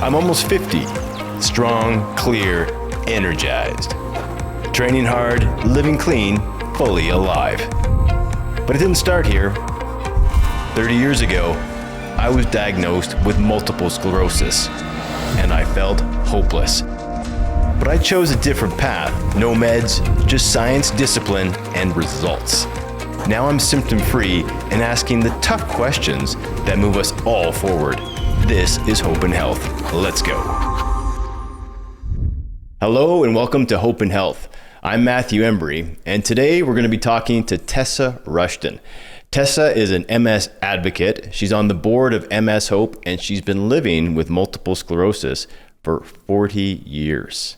I'm almost 50, strong, clear, energized. Training hard, living clean, fully alive. But it didn't start here. 30 years ago, I was diagnosed with multiple sclerosis, and I felt hopeless. But I chose a different path. No meds, just science, discipline, and results. Now I'm symptom-free and asking the tough questions that move us all forward. This is Hope and Health. Let's go. Hello and welcome to Hope and Health. I'm Mathew Embry, and today we're going to be talking to Tessa Rushton. Tessa is an MS advocate. She's on the board of MS Hope, and she's been living with multiple sclerosis for 40 years.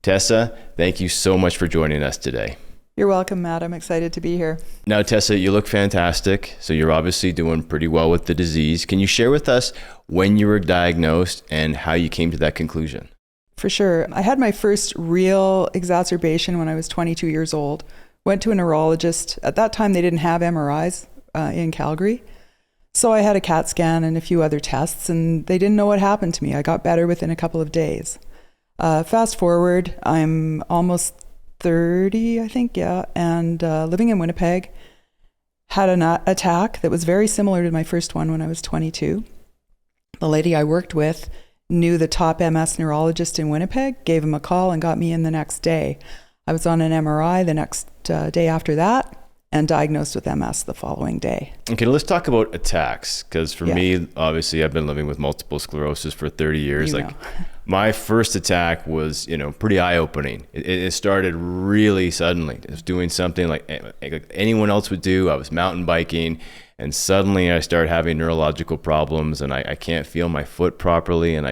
Tessa, thank you so much for joining us today. You're welcome, Matt. I'm excited to be here. Now, Tessa, you look fantastic. So you're obviously doing pretty well with the disease. Can you share with us when you were diagnosed and how you came to that conclusion? For sure. I had my first real exacerbation when I was 22 years old. Went to a neurologist. At that time, they didn't have MRIs in Calgary. So I had a CAT scan and a few other tests, and they didn't know what happened to me. I got better within a couple of days. Fast forward, I'm almost 30, I think, and living in Winnipeg. Had an attack that was very similar to my first one when I was 22. The lady I worked with knew the top MS neurologist in Winnipeg, gave him a call and got me in the next day. I was on an MRI the next day after that and diagnosed with MS the following day. Okay, let's talk about attacks, because for me, obviously, I've been living with multiple sclerosis for 30 years. My first attack was, pretty eye-opening. It started really suddenly. I was doing something like anyone else would do. I was mountain biking, and suddenly I started having neurological problems, and I can't feel my foot properly, and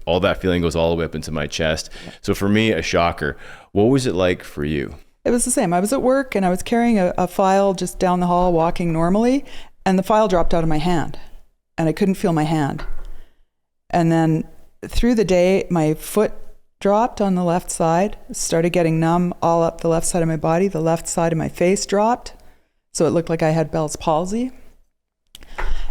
all that feeling goes all the way up into my chest. So for me, a shocker. What was it like for you? It was the same. I was at work and I was carrying a file just down the hall, walking normally, and the file dropped out of my hand, and I couldn't feel my hand. And then through the day, my foot dropped on the left side, started getting numb all up the left side of my body. The left side of my face dropped, so it looked like I had Bell's palsy,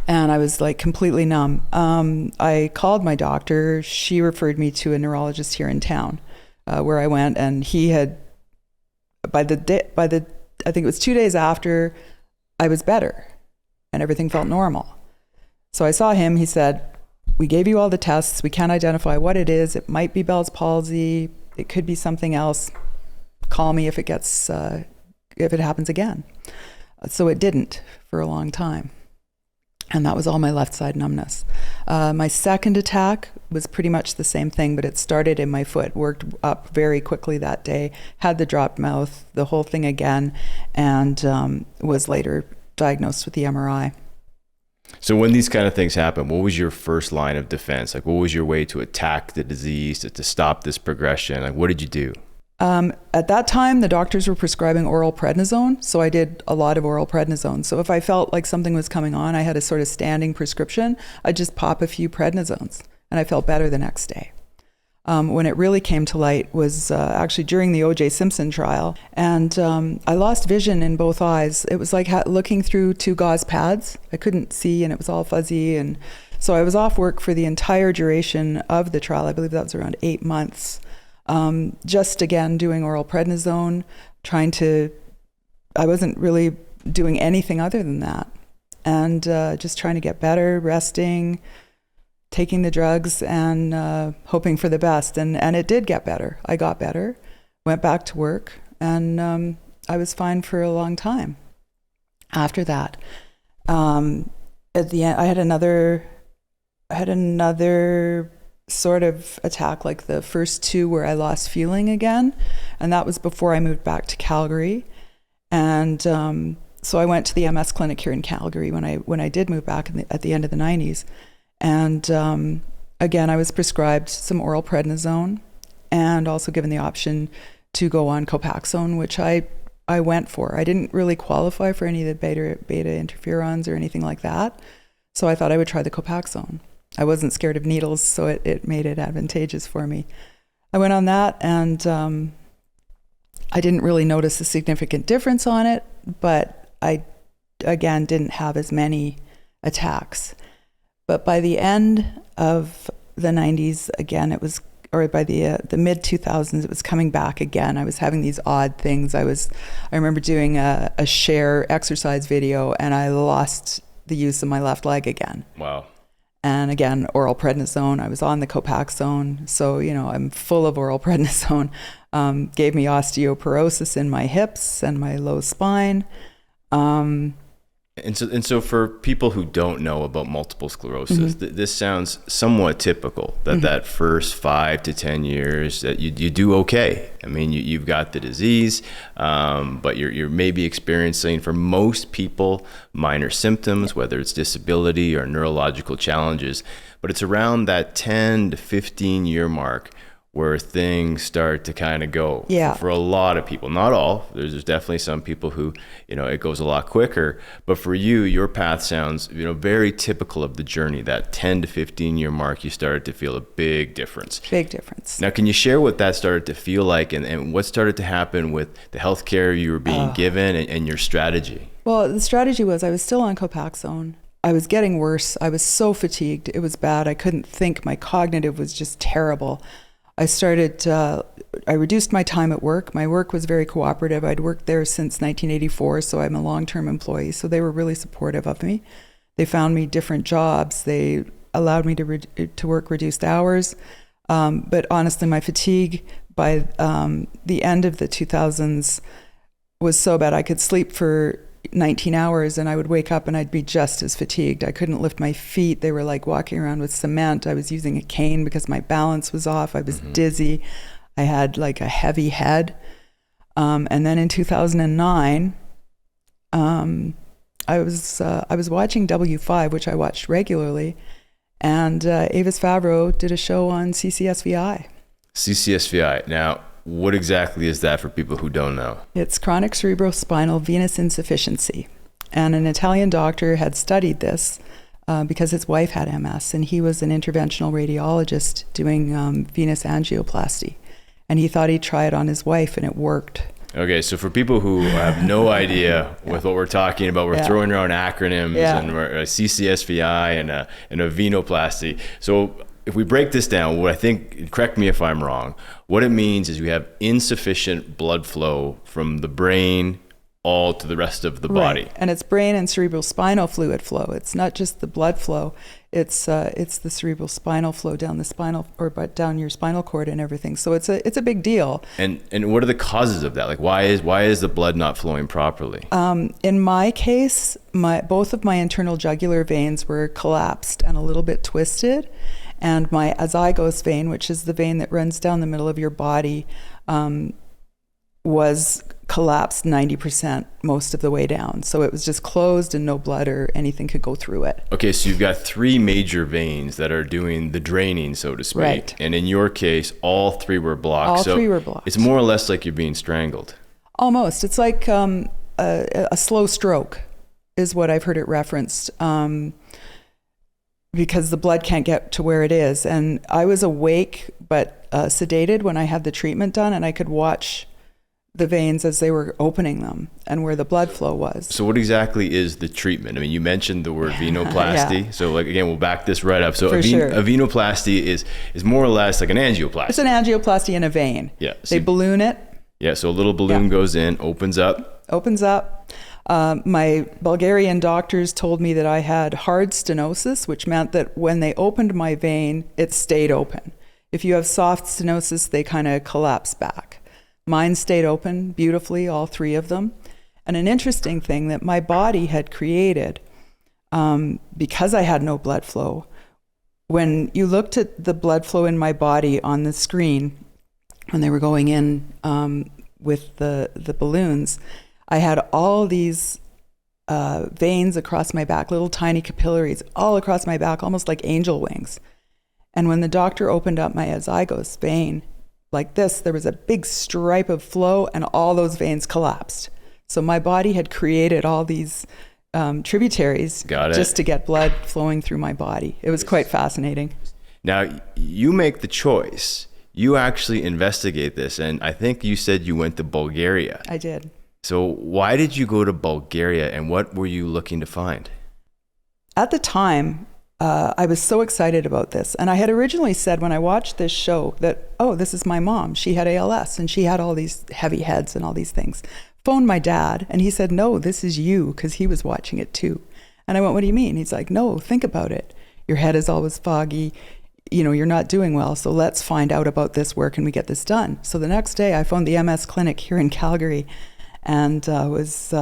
and I was like completely numb. I called my doctor. She referred me to a neurologist here in town, where I went, and he had, I think it was 2 days after, I was better and everything felt normal. So I saw him. He said, "We gave you all the tests. We can't identify what it is. It might be Bell's palsy. It could be something else. Call me if it happens again." So it didn't for a long time. And that was all my left side numbness. My second attack was pretty much the same thing, but it started in my foot, worked up very quickly that day, had the dropped mouth, the whole thing again, and was later diagnosed with the MRI. So when these kind of things happen, what was your first line of defense? What was your way to attack the disease, to stop this progression? What did you do? At that time, the doctors were prescribing oral prednisone, so I did a lot of oral prednisone. So if I felt like something was coming on, I had a sort of standing prescription, I'd just pop a few prednisones, and I felt better the next day. When it really came to light was actually during the O.J. Simpson trial, and I lost vision in both eyes. It was like looking through two gauze pads. I couldn't see, and it was all fuzzy, and so I was off work for the entire duration of the trial. I believe that was around 8 months. Just again, doing oral prednisone, I wasn't really doing anything other than that. And just trying to get better, resting, taking the drugs, and hoping for the best. And it did get better. I got better, went back to work, and I was fine for a long time after that. At the end, I had another sort of attack like the first two where I lost feeling again, and that was before I moved back to Calgary. And so I went to the MS clinic here in Calgary when I did move back at the end of the 90s. And again, I was prescribed some oral prednisone and also given the option to go on Copaxone, which I went for. I didn't really qualify for any of the beta interferons or anything like that, so I thought I would try the Copaxone. I wasn't scared of needles, so it made it advantageous for me. I went on that, and I didn't really notice a significant difference on it, but I, again, didn't have as many attacks. But by the end of the 90s again, or by the mid 2000s, it was coming back again. I was having these odd things. I remember doing a share exercise video, and I lost the use of my left leg again. Wow. And again, oral prednisone. I was on the Copaxone, so I'm full of oral prednisone. Gave me osteoporosis in my hips and my low spine. And so for people who don't know about multiple sclerosis, this sounds somewhat typical, that first 5 to 10 years that you do okay. I mean, you've got the disease, but you're maybe experiencing, for most people, minor symptoms, whether it's disability or neurological challenges. But it's around that 10 to 15 year mark where things start to kind of go for a lot of people. Not all. There's definitely some people who, it goes a lot quicker. But for you, your path sounds, very typical of the journey. That 10 to 15 year mark, you started to feel a big difference. Big difference. Now, can you share what that started to feel like and what started to happen with the healthcare you were being given and your strategy? Well, the strategy was I was still on Copaxone. I was getting worse. I was so fatigued. It was bad. I couldn't think. My cognitive was just terrible. I reduced my time at work. My work was very cooperative. I'd worked there since 1984, so I'm a long-term employee. So they were really supportive of me. They found me different jobs. They allowed me to work reduced hours. But honestly, my fatigue by the end of the 2000s was so bad. I could sleep for 19 hours and I would wake up and I'd be just as fatigued. I couldn't lift my feet. They were like walking around with cement. I was using a cane because my balance was off. I was dizzy. I had like a heavy head. And then in 2009, I was watching W5, which I watched regularly, and Avis Favreau did a show on CCSVI. CCSVI. Now, what exactly is that for people who don't know? It's chronic cerebrospinal venous insufficiency. And an Italian doctor had studied this because his wife had MS, and he was an interventional radiologist doing venous angioplasty. And he thought he'd try it on his wife, and it worked. Okay, so for people who have no idea with what we're talking about, we're throwing around acronyms and we're a CCSVI and a Venoplasty. So if we break this down, what I think, correct me if I'm wrong, what it means is we have insufficient blood flow from the brain all to the rest of the body. And it's brain and cerebral spinal fluid flow. It's not just the blood flow. It's the cerebral spinal flow down the spinal down your spinal cord and everything. So it's a big deal. And what are the causes of that? Like why is the blood not flowing properly? In my case, both of my internal jugular veins were collapsed and a little bit twisted. And my azygos vein, which is the vein that runs down the middle of your body, was collapsed 90% most of the way down. So it was just closed and no blood or anything could go through it. Okay, so you've got 3 major veins that are doing the draining, so to speak. Right. And in your case, all 3 were blocked. All 3 were blocked. It's more or less like you're being strangled. Almost. It's like a slow stroke is what I've heard it referenced. Because the blood can't get to where it is. And I was awake but sedated when I had the treatment done, and I could watch the veins as they were opening them and where the blood flow was. So what exactly is the treatment? I mean, you mentioned the word venoplasty. So like, again, we'll back this right up. So a venoplasty is more or less like an angioplasty. It's an angioplasty in a vein. Yeah. They balloon it. Yeah, so a little balloon goes in, opens up. My Bulgarian doctors told me that I had hard stenosis, which meant that when they opened my vein, it stayed open. If you have soft stenosis, they kind of collapse back. Mine stayed open beautifully, all 3 of them. And an interesting thing that my body had created, because I had no blood flow, when you looked at the blood flow in my body on the screen, when they were going in with the balloons, I had all these veins across my back, little tiny capillaries all across my back, almost like angel wings. And when the doctor opened up my azygos vein like this, there was a big stripe of flow and all those veins collapsed. So my body had created all these tributaries just to get blood flowing through my body. It was quite fascinating. Now, you make the choice. You actually investigate this, and I think you said you went to Bulgaria. I did. So why did you go to Bulgaria, and what were you looking to find? At the time, I was so excited about this. And I had originally said when I watched this show that, oh, this is my mom. She had ALS and she had all these heavy heads and all these things. Phoned my dad and he said, no, this is you, because he was watching it too. And I went, what do you mean? He's like, no, think about it. Your head is always foggy. You know, you're not doing well. So let's find out about this. Where can we get this done? So the next day I phoned the MS clinic here in Calgary and was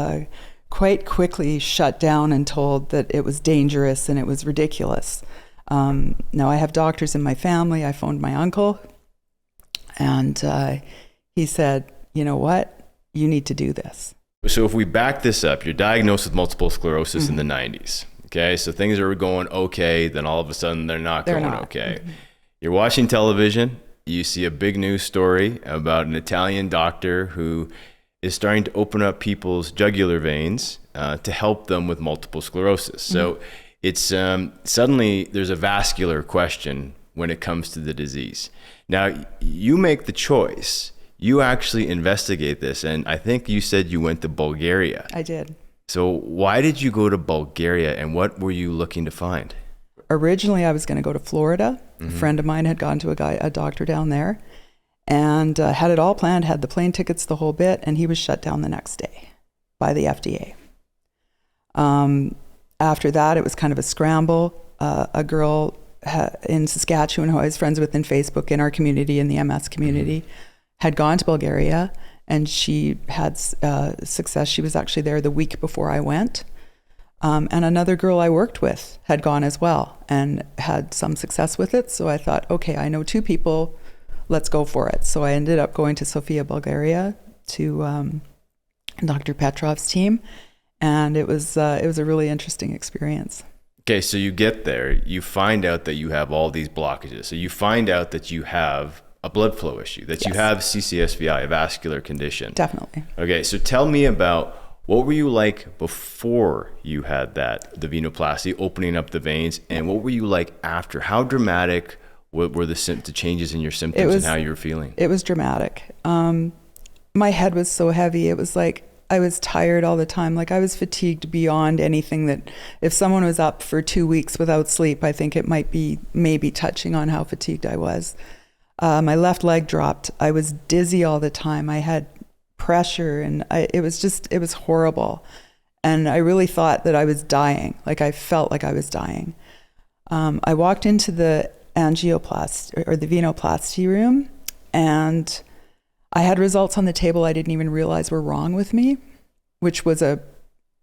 quite quickly shut down and told that it was dangerous and it was ridiculous. Now I have doctors in my family. I phoned my uncle and he said, you know what, you need to do this. So if we back this up, you're diagnosed with multiple sclerosis in the 90s. Okay, so things are going okay, then all of a sudden they're not going okay. You're watching television, you see a big news story about an Italian doctor who is starting to open up people's jugular veins to help them with multiple sclerosis. So it's suddenly there's a vascular question when it comes to the disease. Now you make the choice. You actually investigate this, and I think you said you went to Bulgaria. I did. So why did you go to Bulgaria, and what were you looking to find? Originally, I was going to go to Florida. A friend of mine had gone to a doctor down there and had it all planned, had the plane tickets, the whole bit, and he was shut down the next day by the FDA. After that, it was kind of a scramble. A girl in Saskatchewan who I was friends with in Facebook in our community, in the MS community, had gone to Bulgaria, and she had success. She was actually there the week before I went. And another girl I worked with had gone as well and had some success with it. So I thought, okay, I know two people, let's go for it. So I ended up going to Sofia, Bulgaria to Dr. Petrov's team. And it was a really interesting experience. Okay, so you get there, you find out that you have all these blockages. So you find out that you have a blood flow issue, that you have CCSVI, a vascular condition. Definitely. Okay, so tell me about what were you like before you had that, the venoplasty, opening up the veins, and what were you like after? How dramatic were the changes in your symptoms and how you were feeling? It was dramatic. My head was so heavy. It was like I was tired all the time. Like I was fatigued beyond anything that if someone was up for 2 weeks without sleep, I think it might be maybe touching on how fatigued I was. My left leg dropped. I was dizzy all the time. I had pressure and it was horrible. And I really thought that I was dying. Like I felt like I was dying. I walked into the angioplasty or the venoplasty room and I had results on the table I didn't even realize were wrong with me, which was a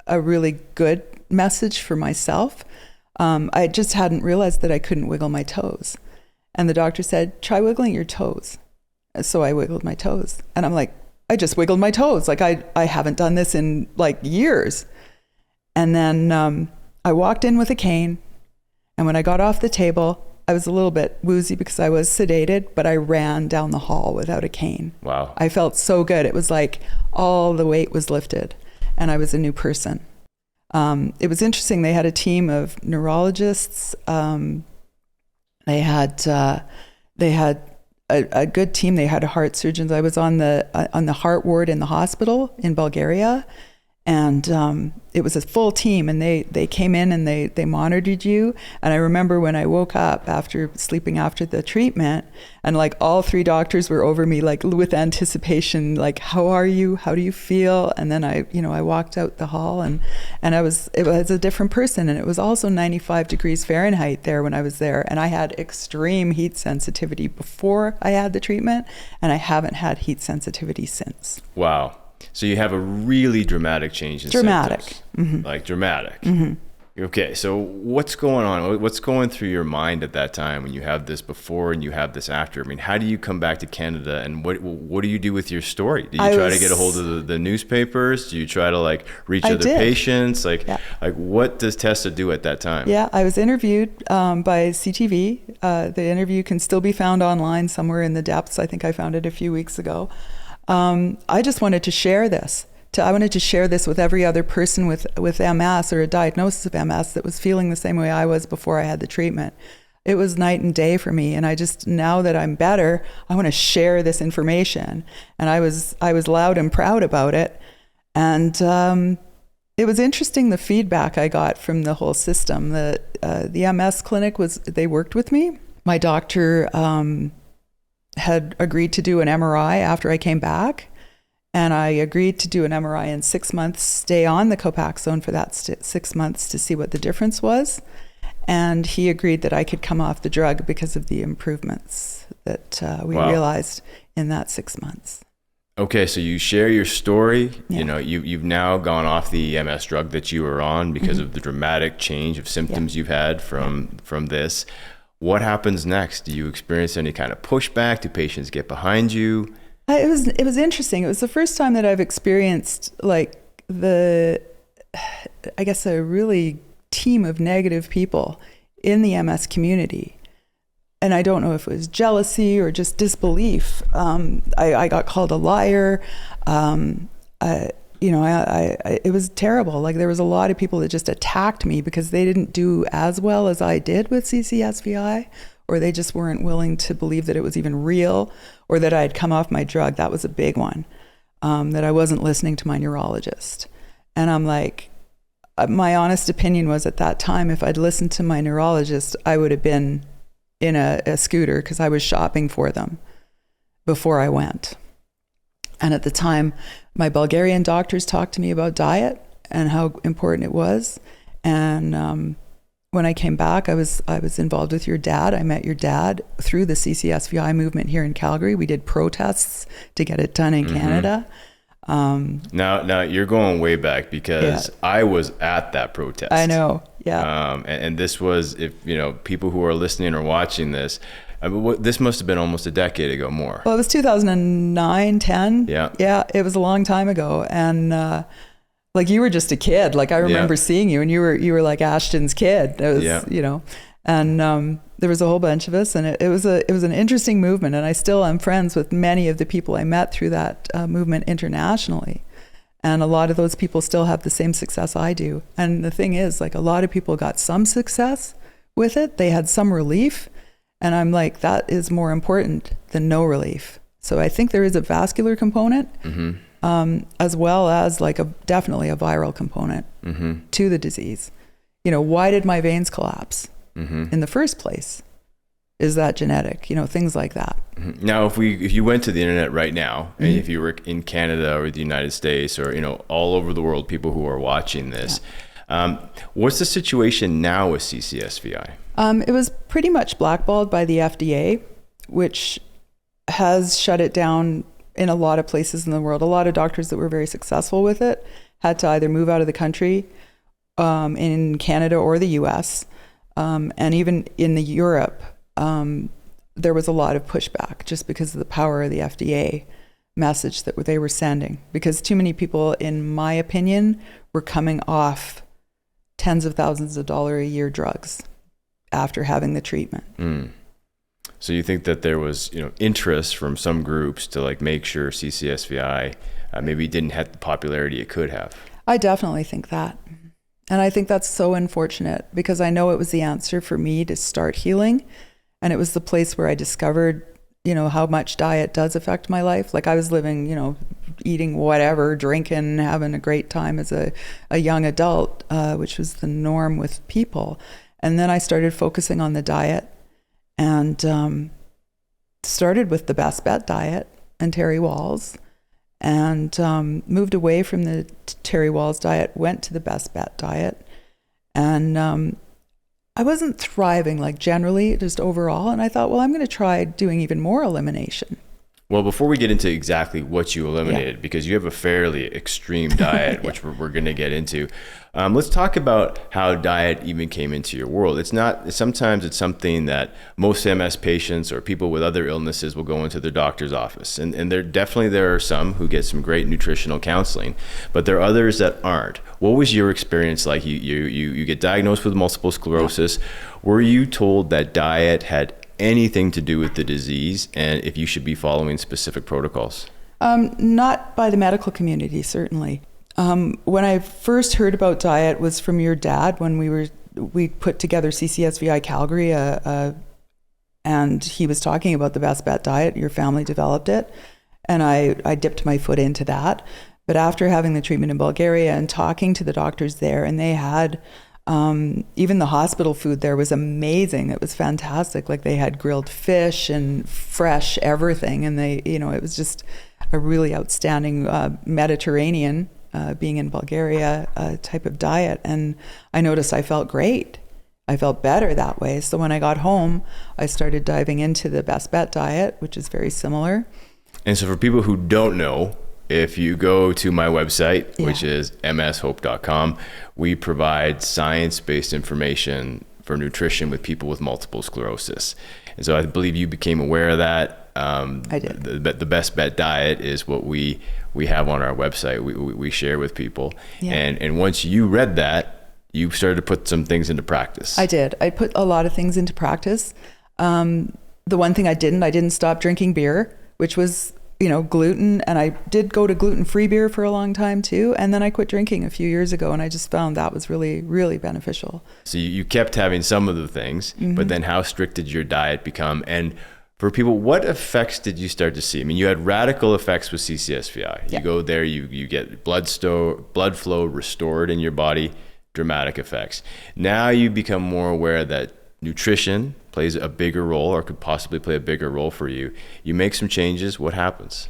really good message for myself. I just hadn't realized that I couldn't wiggle my toes. And the doctor said, try wiggling your toes. So I wiggled my toes. And I'm like, I just wiggled my toes. Like I haven't done this in like years. And then I walked in with a cane. And when I got off the table, I was a little bit woozy because I was sedated, but I ran down the hall without a cane. Wow. I felt so good. It was like all the weight was lifted and I was a new person. It was interesting. They had a team of neurologists. They had a good team. They had heart surgeons. I was on the heart ward in the hospital in Bulgaria, and it was a full team. And they came in and they monitored you. And I remember when I woke up after sleeping after the treatment, and like all three doctors were over me, like with anticipation, like how are you? How do you feel? And then I walked out the hall and it was a different person. And it was also 95 degrees Fahrenheit there when I was there. And I had extreme heat sensitivity before I had the treatment, and I haven't had heat sensitivity since. Wow. So you have a really dramatic change in symptoms. Like dramatic. Okay, so what's going on? What's going through your mind at that time when you have this before and you have this after? I mean, how do you come back to Canada, and what do you do with your story? Do you try to get a hold of the newspapers? Do you try to like reach other patients? Like what does Tessa do at that time? Yeah, I was interviewed by CTV. The interview can still be found online somewhere in the depths. I think I found it a few weeks ago. I just wanted to share this. I wanted to share this with every other person with MS or a diagnosis of MS that was feeling the same way I was before I had the treatment. It was night and day for me. And I just, now that I'm better, I want to share this information. And I was loud and proud about it. And It was interesting, the feedback I got from the whole system. The MS clinic they worked with me. My doctor had agreed to do an MRI after I came back, and I agreed to do an MRI in 6 months, stay on the Copaxone for that 6 months to see what the difference was. And he agreed that I could come off the drug because of the improvements that we realized in that 6 months. Okay, so you share your story. Yeah. You know, you've now gone off the MS drug that you were on because of the dramatic change of symptoms you've had from this. What happens next? Do you experience any kind of pushback? Do patients get behind you? It was interesting. It was the first time that I've experienced like a really team of negative people in the MS community. And I don't know if it was jealousy or just disbelief. I got called a liar. It was terrible. Like, there was a lot of people that just attacked me because they didn't do as well as I did with CCSVI, or they just weren't willing to believe that it was even real, or that I had come off my drug. That was a big one, that I wasn't listening to my neurologist. And I'm like, my honest opinion was at that time, if I'd listened to my neurologist, I would have been in a scooter because I was shopping for them before I went. And at the time, my Bulgarian doctors talked to me about diet and how important it was. And when I came back, I was involved with your dad. I met your dad through the CCSVI movement here in Calgary. We did protests to get it done in Canada. Now you're going way back, because I was at that protest. I know. Yeah. And this was, if people who are listening or watching this, this must have been almost a decade ago more. Well, it was 2009, 10. Yeah. Yeah. It was a long time ago. And, like, you were just a kid. Like, I remember seeing you, and you were like Ashton's kid. It was, and, there was a whole bunch of us, and it was an interesting movement. And I still am friends with many of the people I met through that movement internationally. And a lot of those people still have the same success I do. And the thing is, like, a lot of people got some success with it. They had some relief. And I'm like, that is more important than no relief. So I think there is a vascular component, as well as definitely a viral component to the disease. Why did my veins collapse in the first place? Is that genetic? Things like that. Now, if you went to the internet right now, and if you were in Canada or the United States, or all over the world, people who are watching this, what's the situation now with CCSVI? It was pretty much blackballed by the FDA, which has shut it down in a lot of places in the world. A lot of doctors that were very successful with it had to either move out of the country, in Canada or the US, and even in the Europe. There was a lot of pushback just because of the power of the FDA message that they were sending, because too many people, in my opinion, were coming off tens of thousands of dollars a year drugs after having the treatment. So you think that there was, interest from some groups to make sure CCSVI maybe didn't have the popularity it could have? I definitely think that. And I think that's so unfortunate, because I know it was the answer for me to start healing. And it was the place where I discovered, how much diet does affect my life. Like, I was living, eating whatever, drinking, having a great time as a young adult, which was the norm with people. And then I started focusing on the diet, and started with the Best Bet diet and Terry Wahls, and moved away from the Terry Wahls diet, went to the Best Bet diet. And I wasn't thriving, generally, just overall. And I thought, well, I'm going to try doing even more elimination. Well, before we get into exactly what you eliminated, because you have a fairly extreme diet, which we're going to get into, let's talk about how diet even came into your world. Sometimes it's something that most MS patients or people with other illnesses will go into their doctor's office. And there are some who get some great nutritional counseling, but there are others that aren't. What was your experience like? You get diagnosed with multiple sclerosis. Were you told that diet had anything to do with the disease, and if you should be following specific protocols? Not by the medical community, certainly. When I first heard about diet was from your dad, when we put together CCSVI Calgary, and he was talking about the Best Bet diet. Your family developed it, and I dipped my foot into that. But after having the treatment in Bulgaria and talking to the doctors there, and they had, even the hospital food there was amazing. It was fantastic. Like they had grilled fish and fresh everything. And they, you know, it was just a really outstanding Mediterranean, being in Bulgaria, type of diet. And I noticed I felt great. I felt better that way. So when I got home, I started diving into the Best Bet diet, which is very similar. And so for people who don't know, if you go to my website, which is mshope.com, we provide science-based information for nutrition with people with multiple sclerosis. And so I believe you became aware of that. I did. The Best Bet diet is what we have on our website. We share with people. Yeah. And once you read that, you started to put some things into practice. I did. I put a lot of things into practice. The one thing I didn't stop drinking beer, which was, you know, gluten. And I did go to gluten-free beer for a long time too. And then I quit drinking a few years ago, and I just found that was really, really beneficial. So you kept having some of the things, but then how strict did your diet become? And for people, what effects did you start to see? I mean, you had radical effects with CCSVI. You go there, you get blood flow restored in your body, dramatic effects. Now you become more aware that nutrition plays a bigger role, or could possibly play a bigger role for you. You make some changes. What happens?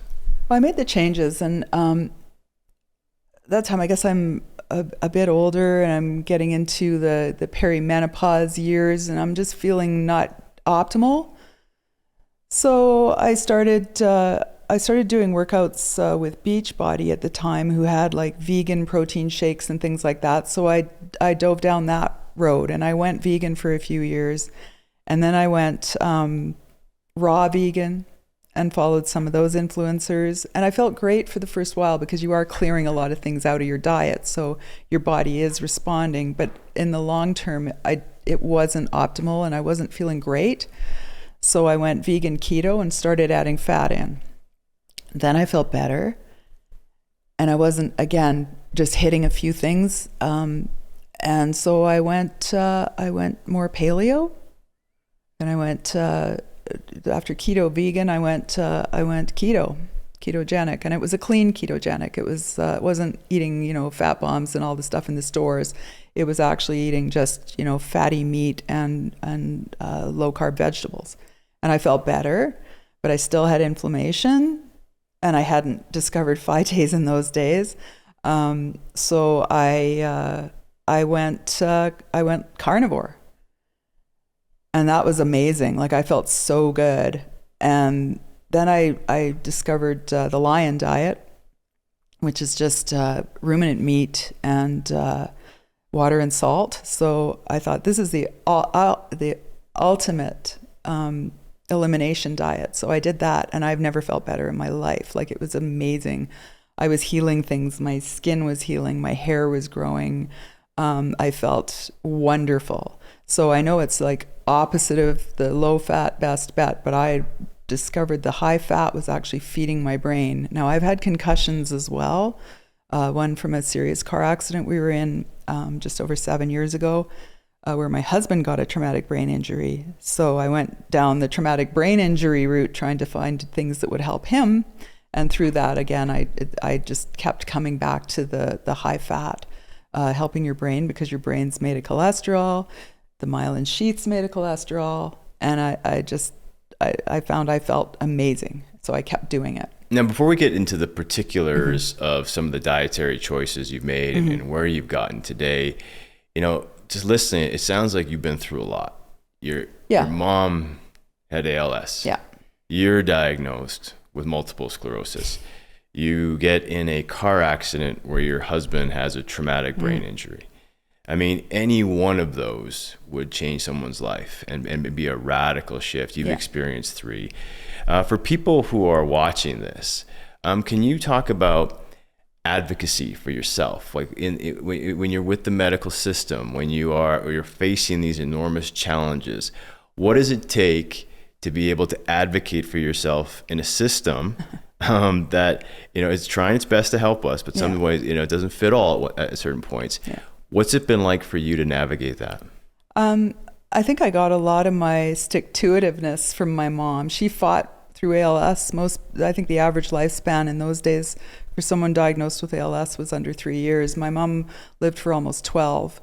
Well, I made the changes, and that time I guess I'm a bit older, and I'm getting into the perimenopause years, and I'm just feeling not optimal. So I started doing workouts with Beachbody at the time, who had like vegan protein shakes and things like that. So I dove down that road, and I went vegan for a few years. And then I went raw vegan and followed some of those influencers. And I felt great for the first while, because you are clearing a lot of things out of your diet. So your body is responding. But in the long term, it wasn't optimal, and I wasn't feeling great. So I went vegan keto and started adding fat in. Then I felt better, and I wasn't, again, just hitting a few things. And so I went more paleo. Then I went, after keto vegan, I went ketogenic, and it was a clean ketogenic. It wasn't eating, you know, fat bombs and all the stuff in the stores. It was actually eating just, you know, fatty meat and low carb vegetables. And I felt better, but I still had inflammation, and I hadn't discovered phytase in those days. So I went carnivore. And that was amazing. Like, I felt so good. And then I discovered the Lion diet, which is just ruminant meat and water and salt. So I thought, this is the ultimate elimination diet. So I did that, and I've never felt better in my life. Like, it was amazing. I was healing things. My skin was healing. My hair was growing. I felt wonderful. So I know it's like opposite of the low fat Best Bet, but I discovered the high fat was actually feeding my brain. Now, I've had concussions as well. One from a serious car accident we were in just over 7 years ago, where my husband got a traumatic brain injury. So I went down the traumatic brain injury route, trying to find things that would help him. And through that, again, I just kept coming back to the high fat, helping your brain, because your brain's made of cholesterol. The myelin sheath's made of cholesterol. And I found I felt amazing. So I kept doing it. Now, before we get into the particulars of some of the dietary choices you've made and where you've gotten today, you know, just listening, it sounds like you've been through a lot. Your mom had ALS. Yeah. You're diagnosed with multiple sclerosis. You get in a car accident where your husband has a traumatic brain injury. I mean, any one of those would change someone's life and be a radical shift. You've experienced 3. For people who are watching this, can you talk about advocacy for yourself? Like when you're with the medical system, when you're facing these enormous challenges, what does it take to be able to advocate for yourself in a system that, you know, is trying its best to help us, but some ways, you know, it doesn't fit all at certain points. Yeah. What's it been like for you to navigate that? I think I got a lot of my stick-to-itiveness from my mom. She fought through ALS. I think the average lifespan in those days for someone diagnosed with ALS was under 3 years. My mom lived for almost 12.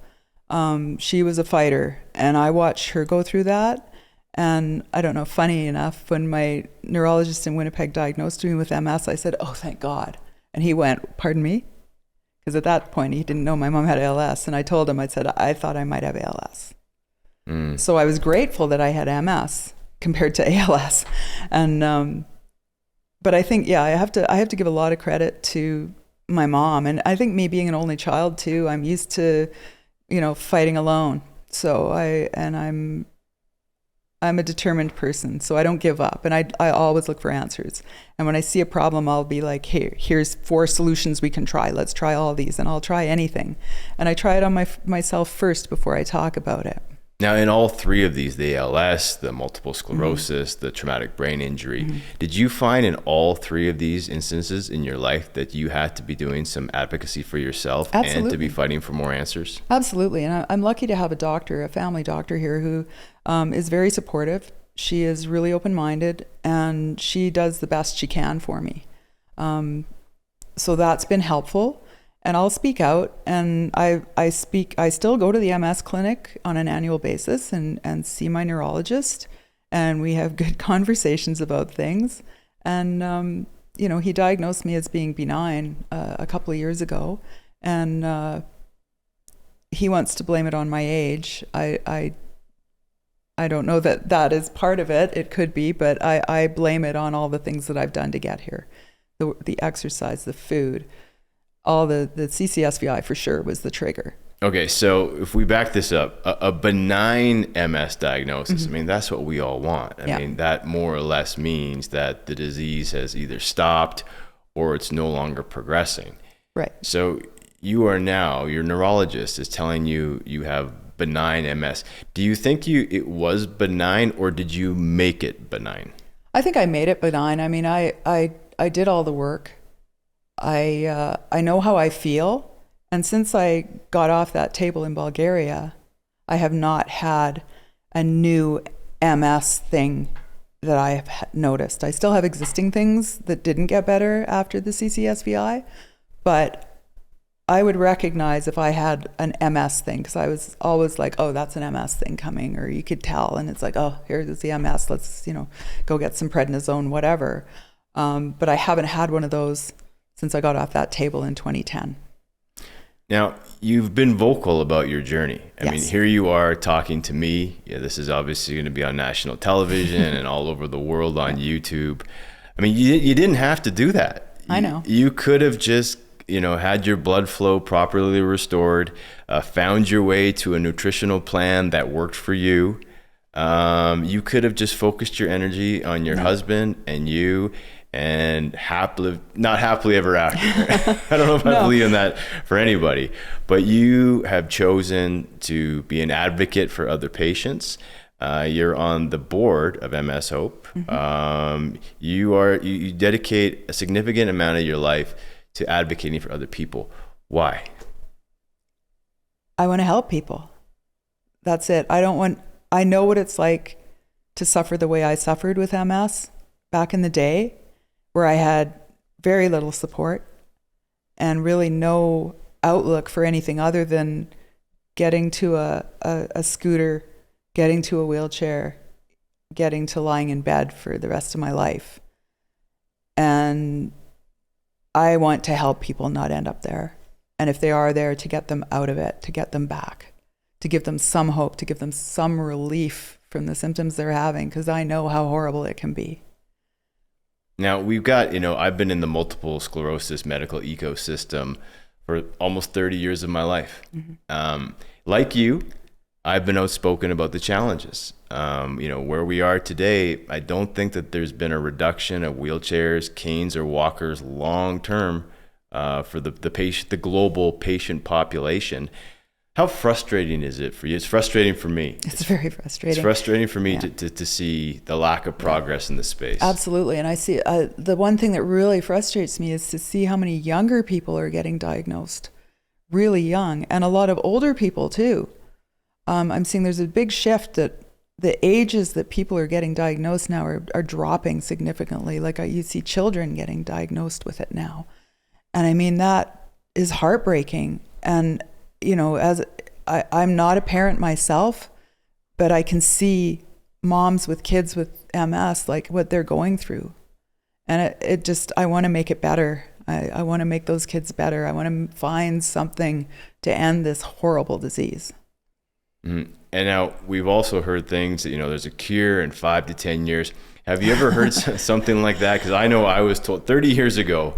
She was a fighter, and I watched her go through that. And I don't know, funny enough, when my neurologist in Winnipeg diagnosed me with MS, I said, "Oh, thank God." And he went, "Pardon me?" Because at that point, he didn't know my mom had ALS. And I told him, I said, "I thought I might have ALS." So I was grateful that I had MS compared to ALS. And, but I think, I have to give a lot of credit to my mom. And I think me being an only child too, I'm used to, fighting alone. So I'm a determined person, so I don't give up, and I always look for answers. And when I see a problem, I'll be like, here's 4 solutions we can try. Let's try all these, and I'll try anything. And I try it on myself first before I talk about it. Now, in all 3 of these, the ALS, the multiple sclerosis, the traumatic brain injury, did you find in all 3 of these instances in your life that you had to be doing some advocacy for yourself and to be fighting for more answers? Absolutely. And I'm lucky to have a family doctor here who is very supportive. She is really open-minded, and she does the best she can for me. So that's been helpful. And I'll speak out, and I still go to the MS clinic on an annual basis and see my neurologist, and we have good conversations about things. And, he diagnosed me as being benign a couple of years ago, and he wants to blame it on my age. I don't know that is part of it. It could be, but I blame it on all the things that I've done to get here. The exercise, the food. All the CCSVI for sure was the trigger. Okay, so if we back this up, a benign MS diagnosis, I mean, that's what we all want. I mean, that more or less means that the disease has either stopped or it's no longer progressing. Right. So your neurologist is telling you you have benign MS. Do you think it was benign, or did you make it benign? I think I made it benign. I mean, I did all the work. I know how I feel, and since I got off that table in Bulgaria, I have not had a new MS thing that I have noticed. I still have existing things that didn't get better after the CCSVI, but I would recognize if I had an MS thing, because I was always like, oh, that's an MS thing coming, or you could tell, and it's like, oh, here's the MS, let's go get some prednisone, whatever. But I haven't had one of those since I got off that table in 2010. Now, you've been vocal about your journey. I mean, Yes. here you are talking to me. Yeah, this is obviously going to be on national television and all over the world on YouTube. I mean, you didn't have to do that. I know. You could have just, had your blood flow properly restored, found your way to a nutritional plan that worked for you. You could have just focused your energy on your husband and you, and not happily ever after. I don't know if I believe in that for anybody, but you have chosen to be an advocate for other patients. You're on the board of MS Hope. You dedicate a significant amount of your life to advocating for other people. Why? I want to help people. That's it. I know what it's like to suffer the way I suffered with MS back in the day, where I had very little support and really no outlook for anything other than getting to a scooter, getting to a wheelchair, getting to lying in bed for the rest of my life. And I want to help people not end up there. And if they are there, to get them out of it, to get them back, to give them some hope, to give them some relief from the symptoms they're having, because I know how horrible it can be. Now, we've got, I've been in the multiple sclerosis medical ecosystem for almost 30 years of my life. Like you, I've been outspoken about the challenges. Where we are today, I don't think that there's been a reduction of wheelchairs, canes, or walkers long term for the global patient population. How frustrating is it for you? It's frustrating for me. It's very frustrating. It's frustrating for me to see the lack of progress in this space. Absolutely. And I see the one thing that really frustrates me is to see how many younger people are getting diagnosed, really young, and a lot of older people too. I'm seeing there's a big shift that the ages that people are getting diagnosed now are dropping significantly. Like you see children getting diagnosed with it now. And I mean, that is heartbreaking. And, you know, as I'm not a parent myself, but I can see moms with kids with MS, like what they're going through. And it just, I want to make it better. I want to make those kids better. I want to find something to end this horrible disease. Mm-hmm. And now we've also heard things that, you know, there's a cure in 5 to 10 years. Have you ever heard something like that? Because I know I was told 30 years ago,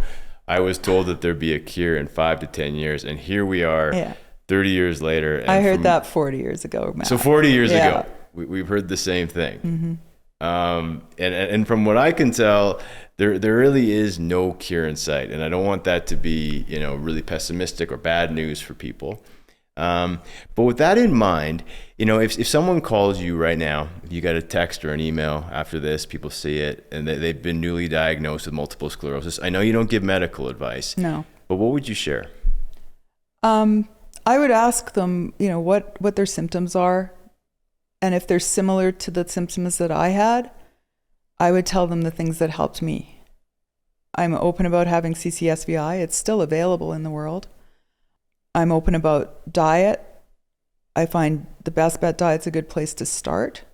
I was told that there'd be a cure in 5 to 10 years. And here we are 30 years later. And I heard that 40 years ago, Matt. So 40 years ago, we've heard the same thing. Mm-hmm. And from what I can tell, there really is no cure in sight. And I don't want that to be, you know, really pessimistic or bad news for people. But with that in mind, you know, if someone calls you right now, you got a text or an email after this, people see it, and they've been newly diagnosed with multiple sclerosis. I know you don't give medical advice. No. But what would you share? I would ask them, you know, what their symptoms are. And if they're similar to the symptoms that I had, I would tell them the things that helped me. I'm open about having CCSVI. It's still available in the world. I'm open about diet. I find the Best Bet diet's a good place to start,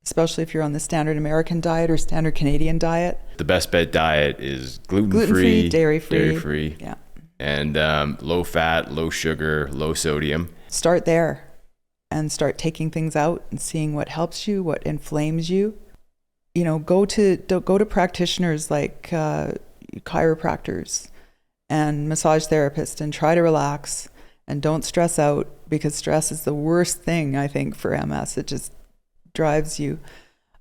especially if you're on the standard American diet or standard Canadian diet. The Best Bet diet is gluten-free, dairy-free, yeah, and low fat, low sugar, low sodium. Start there and start taking things out and seeing what helps you, what inflames you. You know, go to practitioners like chiropractors and massage therapists and try to relax and don't stress out, because stress is the worst thing, I think, for MS. It just drives you,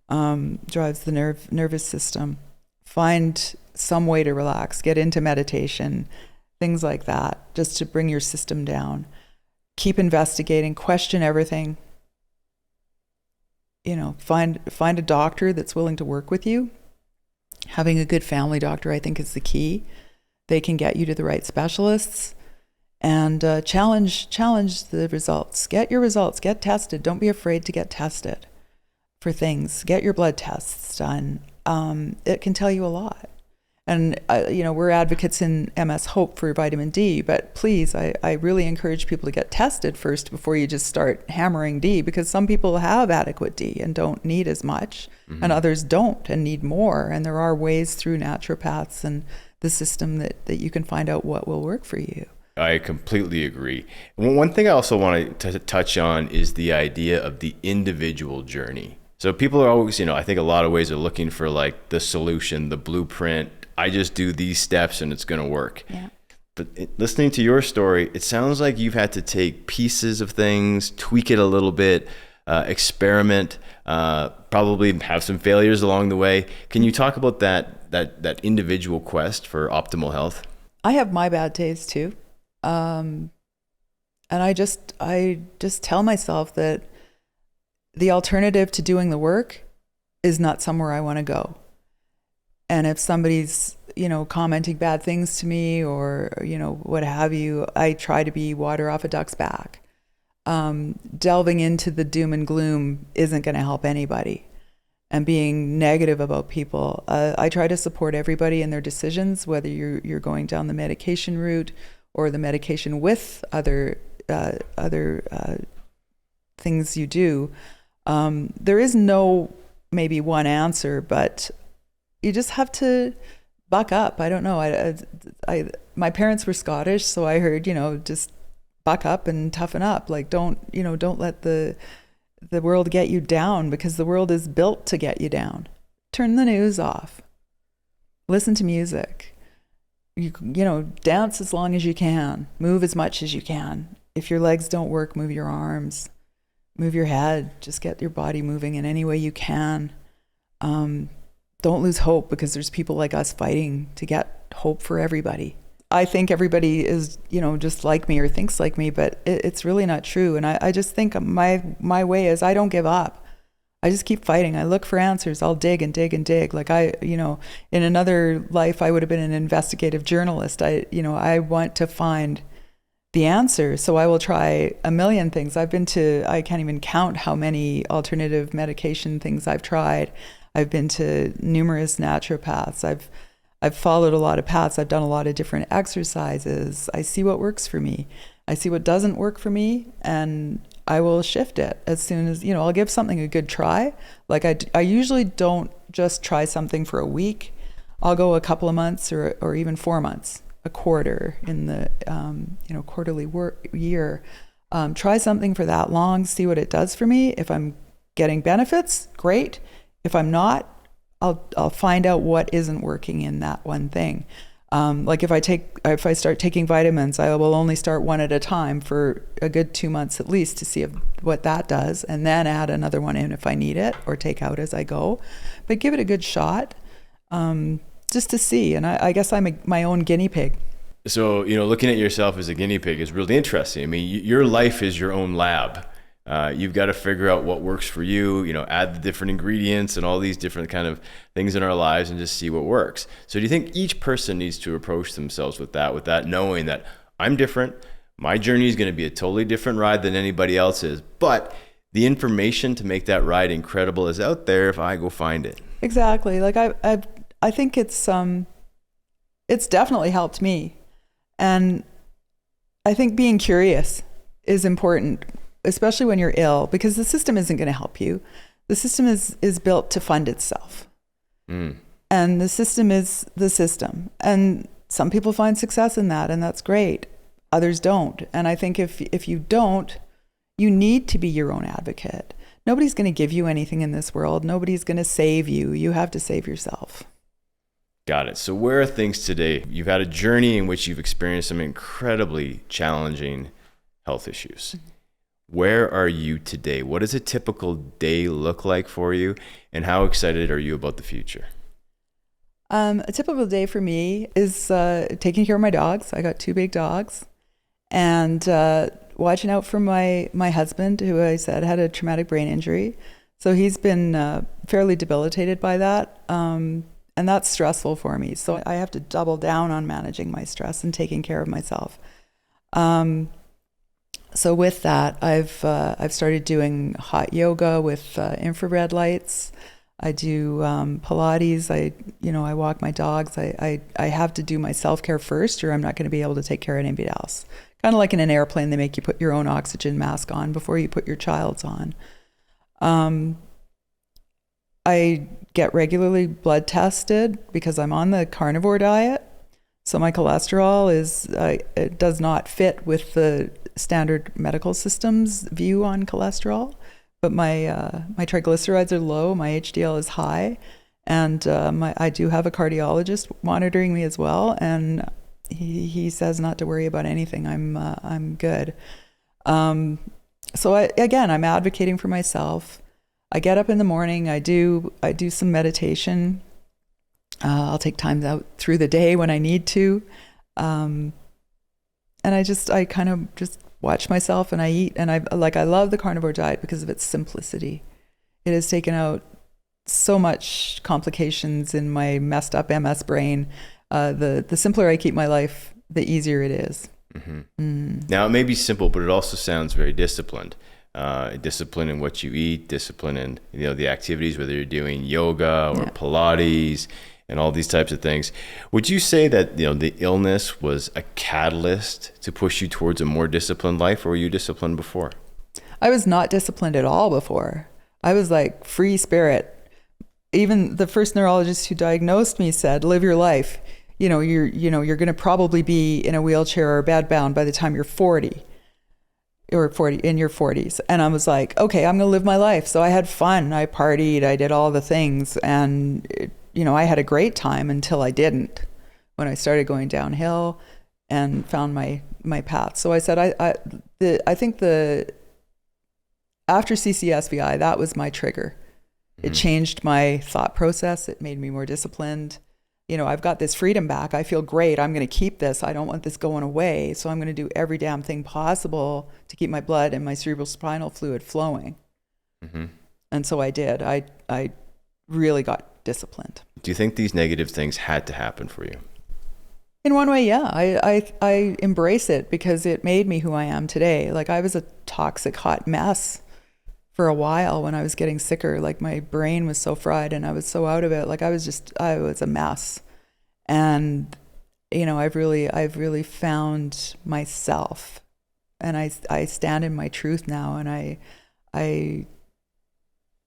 drives the nervous system. Find some way to relax, get into meditation, things like that, just to bring your system down. Keep investigating, question everything. You know, find a doctor that's willing to work with you. Having a good family doctor, I think, is the key. They can get you to the right specialists, and challenge the results. Get your results, get tested. Don't be afraid to get tested for things. Get your blood tests done. It can tell you a lot. And, you know, we're advocates in MS Hope for vitamin D, but please, I really encourage people to get tested first before you just start hammering D, because some people have adequate D and don't need as much, and others don't and need more. And there are ways through naturopaths and the system that you can find out what will work for you. I completely agree. One thing I also want to touch on is the idea of the individual journey. So people are always, you know, I think a lot of ways are looking for like the solution, the blueprint. I just do these steps and it's going to work. Yeah. But listening to your story, it sounds like you've had to take pieces of things, tweak it a little bit, experiment, probably have some failures along the way. Can you talk about that individual quest for optimal health? I have my bad days too. And I just tell myself that the alternative to doing the work is not somewhere I want to go. And if somebody's, you know, commenting bad things to me or, you know, what have you, I try to be water off a duck's back. Delving into the doom and gloom isn't going to help anybody. And being negative about people, I try to support everybody in their decisions, whether you're going down the medication route or the medication with other things you do. There is no maybe one answer, but you just have to buck up. I don't know. My parents were Scottish, so I heard, you know, just buck up and toughen up. Like, don't let the world get you down, because the world is built to get you down. Turn the news off. Listen to music. You know, dance as long as you can. Move as much as you can. If your legs don't work, move your arms. Move your head. Just get your body moving in any way you can. Don't lose hope, because there's people like us fighting to get hope for everybody. I think everybody is, you know, just like me or thinks like me, but it's really not true. And I just think my way is I don't give up. I just keep fighting. I look for answers. I'll dig and dig and dig. Like in another life, I would have been an investigative journalist. I want to find the answer. So I will try a million things. I can't even count how many alternative medication things I've tried. I've been to numerous naturopaths. I've followed a lot of paths. I've done a lot of different exercises. I see what works for me. I see what doesn't work for me, and I will shift it as soon as, I'll give something a good try. Like I usually don't just try something for a week. I'll go a couple of months or even 4 months, a quarter in the, quarterly year. Try something for that long, see what it does for me. If I'm getting benefits, great. If I'm not, I'll find out what isn't working in that one thing. Like if I start taking vitamins, I will only start one at a time for a good 2 months at least to see what that does, and then add another one in if I need it, or take out as I go. But give it a good shot, just to see. And I guess I'm my own guinea pig. So, looking at yourself as a guinea pig is really interesting. I mean, your life is your own lab. You've got to figure out what works for you, add the different ingredients and all these different kind of things in our lives and just see what works. So do you think each person needs to approach themselves with that knowing that I'm different, my journey is going to be a totally different ride than anybody else's, but the information to make that ride incredible is out there if I go find it? Exactly. Like I think it's definitely helped me. And I think being curious is important, especially when you're ill, because the system isn't going to help you. The system is built to fund itself. And the system is the system. And some people find success in that, and that's great. Others don't. And I think if you don't, you need to be your own advocate. Nobody's going to give you anything in this world. Nobody's going to save you. You have to save yourself. Got it. So where are things today? You've had a journey in which you've experienced some incredibly challenging health issues. Where are you today? What does a typical day look like for you? And how excited are you about the future? A typical day for me is taking care of my dogs. I got 2 big dogs. And watching out for my husband, who I said had a traumatic brain injury. So he's been fairly debilitated by that. And that's stressful for me. So I have to double down on managing my stress and taking care of myself. So with that, I've started doing hot yoga with infrared lights. I do Pilates. I walk my dogs. I have to do my self-care first, or I'm not going to be able to take care of anybody else. Kind of like in an airplane, they make you put your own oxygen mask on before you put your child's on. I get regularly blood tested because I'm on the carnivore diet. So my cholesterol it does not fit with the standard medical system's view on cholesterol, but my triglycerides are low, my HDL is high, and I do have a cardiologist monitoring me as well, and he says not to worry about anything. I'm good. So I'm advocating for myself. I get up in the morning. I do some meditation. I'll take time out through the day when I need to. And I kind of just watch myself and I eat. And I love the carnivore diet because of its simplicity. It has taken out so much complications in my messed up MS brain. The simpler I keep my life, the easier it is. Now, it may be simple, but it also sounds very disciplined. Discipline in what you eat, discipline in the activities, whether you're doing yoga or Pilates and all these types of things. Would you say that the illness was a catalyst to push you towards a more disciplined life, or were you disciplined before? I was not disciplined at all before. I was like free spirit. Even the first neurologist who diagnosed me said, "Live your life. You're going to probably be in a wheelchair or bedbound by the time you're 40." Or 40 in your 40s. And I was like, okay, I'm going to live my life. So I had fun. I partied. I did all the things. And, I had a great time until I didn't, when I started going downhill and found my path. So I said, I think after CCSVI, that was my trigger. It changed my thought process. It made me more disciplined. I've got this freedom back. I feel great. I'm going to keep this. I don't want this going away. So I'm going to do every damn thing possible to keep my blood and my cerebrospinal fluid flowing. And so I did. I really got disciplined. Do you think these negative things had to happen for you? In one way, yeah. I embrace it because it made me who I am today. Like, I was a toxic, hot mess for a while when I was getting sicker. Like, my brain was so fried and I was so out of it. Like, I was a mess. And, you know, I've really found myself, and I stand in my truth now, and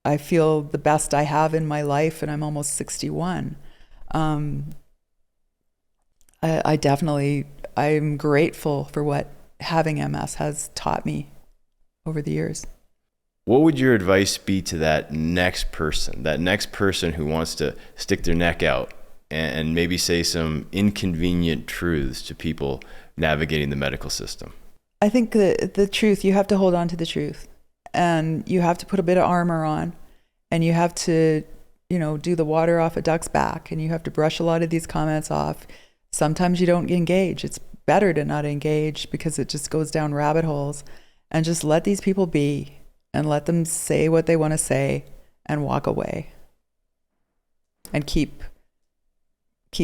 I feel the best I have in my life, and I'm almost 61. I'm grateful for what having MS has taught me over the years. What would your advice be to that next person who wants to stick their neck out and maybe say some inconvenient truths to people navigating the medical system? I think the truth, you have to hold on to the truth, and you have to put a bit of armor on, and you have to, you know, do the water off a duck's back, and you have to brush a lot of these comments off. Sometimes you don't engage. It's better to not engage because it just goes down rabbit holes, and just let these people be and let them say what they want to say and walk away, and keep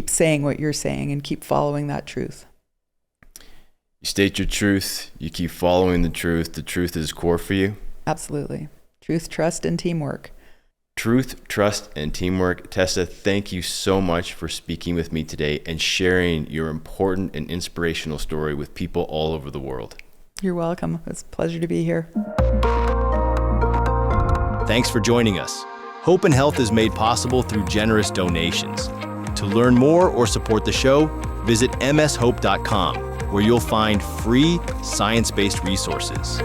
saying what you're saying and keep following that truth. You state your truth, you keep following the truth is core for you? Absolutely. Truth, trust, and teamwork. Truth, trust, and teamwork. Tessa, thank you so much for speaking with me today and sharing your important and inspirational story with people all over the world. You're welcome. It's a pleasure to be here. Thanks for joining us. Hope and Health is made possible through generous donations. To learn more or support the show, visit mshope.com, where you'll find free science-based resources.